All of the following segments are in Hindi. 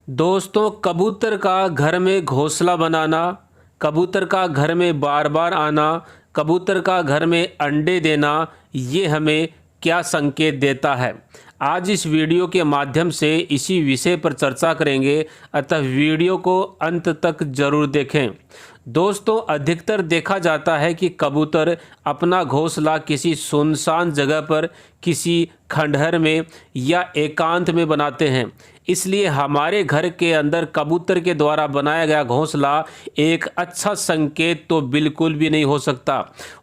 दोस्तों, कबूतर का घर में घोंसला बनाना, कबूतर का घर में बार बार आना, कबूतर का घर में अंडे देना, ये हमें क्या संकेत देता है? आज इस वीडियो के माध्यम से इसी विषय पर चर्चा करेंगे, अतः वीडियो को अंत तक जरूर देखें। दोस्तों, अधिकतर देखा जाता है कि कबूतर अपना घोंसला किसी सुनसान जगह पर, किसी खंडहर में या एकांत में बनाते हैं। इसलिए हमारे घर के अंदर कबूतर के द्वारा बनाया गया घोंसला एक अच्छा संकेत तो बिल्कुल भी नहीं हो सकता।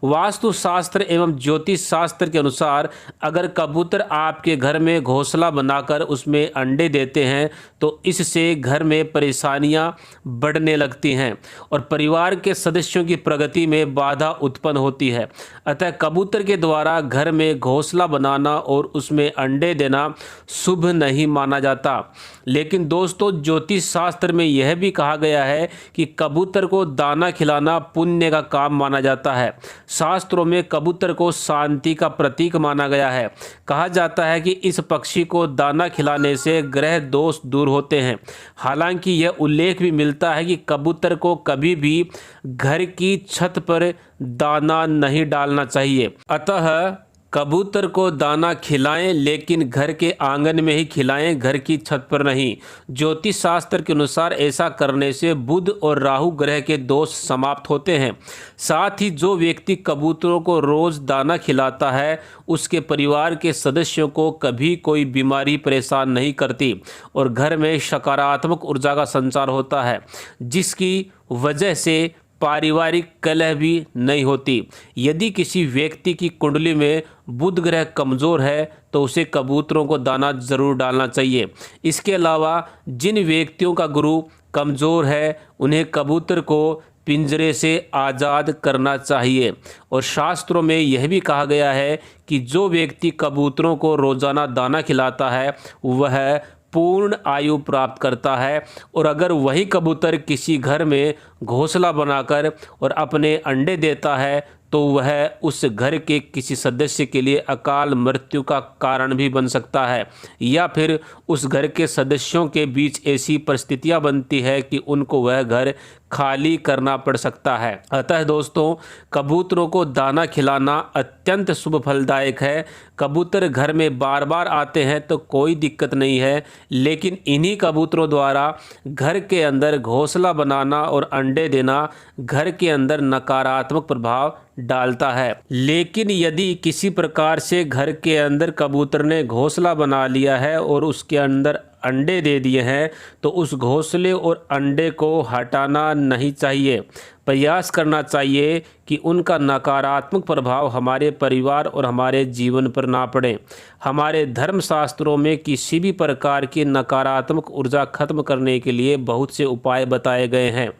वास्तुशास्त्र एवं ज्योतिष शास्त्र के अनुसार अगर कबूतर आपके घर में घोंसला बनाकर उसमें अंडे देते हैं तो इससे घर में परेशानियां बढ़ने लगती हैं और परिवार के सदस्यों की प्रगति में बाधा उत्पन्न होती है। अतः कबूतर के द्वारा घर में घोंसला बनाना और उसमें अंडे देना शुभ नहीं माना जाता। लेकिन दोस्तों, ज्योतिष शास्त्र में यह भी कहा गया है कि कबूतर को दाना खिलाना पुण्य का काम माना जाता है। शास्त्रों में कबूतर को शांति का प्रतीक माना गया है। कहा जाता है कि इस पक्षी को दाना खिलाने से ग्रह दोष दूर होते हैं। हालांकि यह उल्लेख भी मिलता है कि कबूतर को कभी भी घर की छत पर दाना नहीं डालना चाहिए। अतः कबूतर को दाना खिलाएं, लेकिन घर के आंगन में ही खिलाएं, घर की छत पर नहीं। ज्योतिष शास्त्र के अनुसार ऐसा करने से बुध और राहु ग्रह के दोष समाप्त होते हैं। साथ ही जो व्यक्ति कबूतरों को रोज दाना खिलाता है उसके परिवार के सदस्यों को कभी कोई बीमारी परेशान नहीं करती और घर में सकारात्मक ऊर्जा का संचार होता है, जिसकी वजह से पारिवारिक कलह भी नहीं होती। यदि किसी व्यक्ति की कुंडली में बुध ग्रह कमज़ोर है तो उसे कबूतरों को दाना ज़रूर डालना चाहिए। इसके अलावा जिन व्यक्तियों का गुरु कमज़ोर है उन्हें कबूतर को पिंजरे से आज़ाद करना चाहिए। और शास्त्रों में यह भी कहा गया है कि जो व्यक्ति कबूतरों को रोज़ाना दाना खिलाता है वह पूर्ण आयु प्राप्त करता है। और अगर वही कबूतर किसी घर में घोंसला बनाकर और अपने अंडे देता है तो वह उस घर के किसी सदस्य के लिए अकाल मृत्यु का कारण भी बन सकता है, या फिर उस घर के सदस्यों के बीच ऐसी परिस्थितियां बनती है कि उनको वह घर खाली करना पड़ सकता है। अतः दोस्तों, कबूतरों को दाना खिलाना अत्यंत शुभ फलदायक है। कबूतर घर में बार बार आते हैं तो कोई दिक्कत नहीं है, लेकिन इन्हीं कबूतरों द्वारा घर के अंदर घोंसला बनाना और अंडे देना घर के अंदर नकारात्मक प्रभाव डालता है। लेकिन यदि किसी प्रकार से घर के अंदर कबूतर ने घोंसला बना लिया है और उसके अंदर अंडे दे दिए हैं तो उस घोंसले और अंडे को हटाना नहीं चाहिए। प्रयास करना चाहिए कि उनका नकारात्मक प्रभाव हमारे परिवार और हमारे जीवन पर ना पड़े। हमारे धर्मशास्त्रों में किसी भी प्रकार की नकारात्मक ऊर्जा खत्म करने के लिए बहुत से उपाय बताए गए हैं।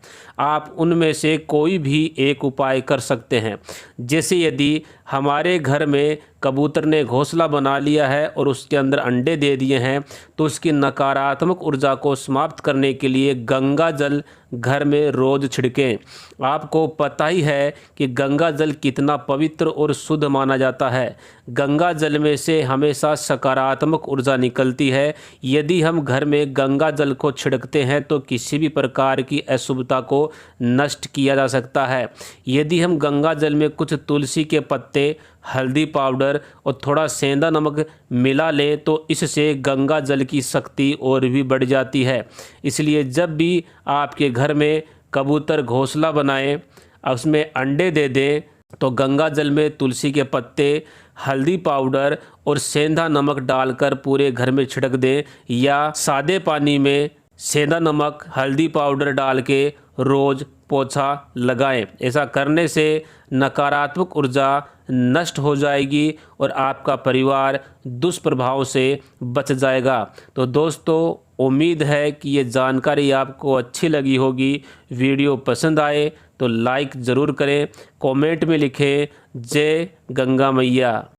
आप उनमें से कोई भी एक उपाय कर सकते हैं। जैसे यदि हमारे घर में कबूतर ने घोंसला बना लिया है और उसके अंदर अंडे दे दिए हैं तो उसकी नकारात्मक ऊर्जा को समाप्त करने के लिए गंगा जल घर में रोज़ छिड़कें। आपको पता ही है कि गंगा जल कितना पवित्र और शुद्ध माना जाता है। गंगा जल में से हमेशा सकारात्मक ऊर्जा निकलती है। यदि हम घर में गंगा जल को छिड़कते हैं तो किसी भी प्रकार की अशुभता को नष्ट किया जा सकता है। यदि हम गंगा जल में कुछ तुलसी के पत्ते, हल्दी पाउडर और थोड़ा सेंधा नमक मिला लें तो इससे गंगा जल की शक्ति और भी बढ़ जाती है। इसलिए जब भी आपके घर में कबूतर घोंसला बनाएं, उसमें अंडे दे दें तो गंगा जल में तुलसी के पत्ते, हल्दी पाउडर और सेंधा नमक डालकर पूरे घर में छिड़क दें, या सादे पानी में सेंधा नमक, हल्दी पाउडर डाल के रोज़ पोछा लगाएं। ऐसा करने से नकारात्मक ऊर्जा नष्ट हो जाएगी और आपका परिवार दुष्प्रभाव से बच जाएगा। तो दोस्तों, उम्मीद है कि ये जानकारी आपको अच्छी लगी होगी। वीडियो पसंद आए तो लाइक ज़रूर करें, कमेंट में लिखें जय गंगा मैया।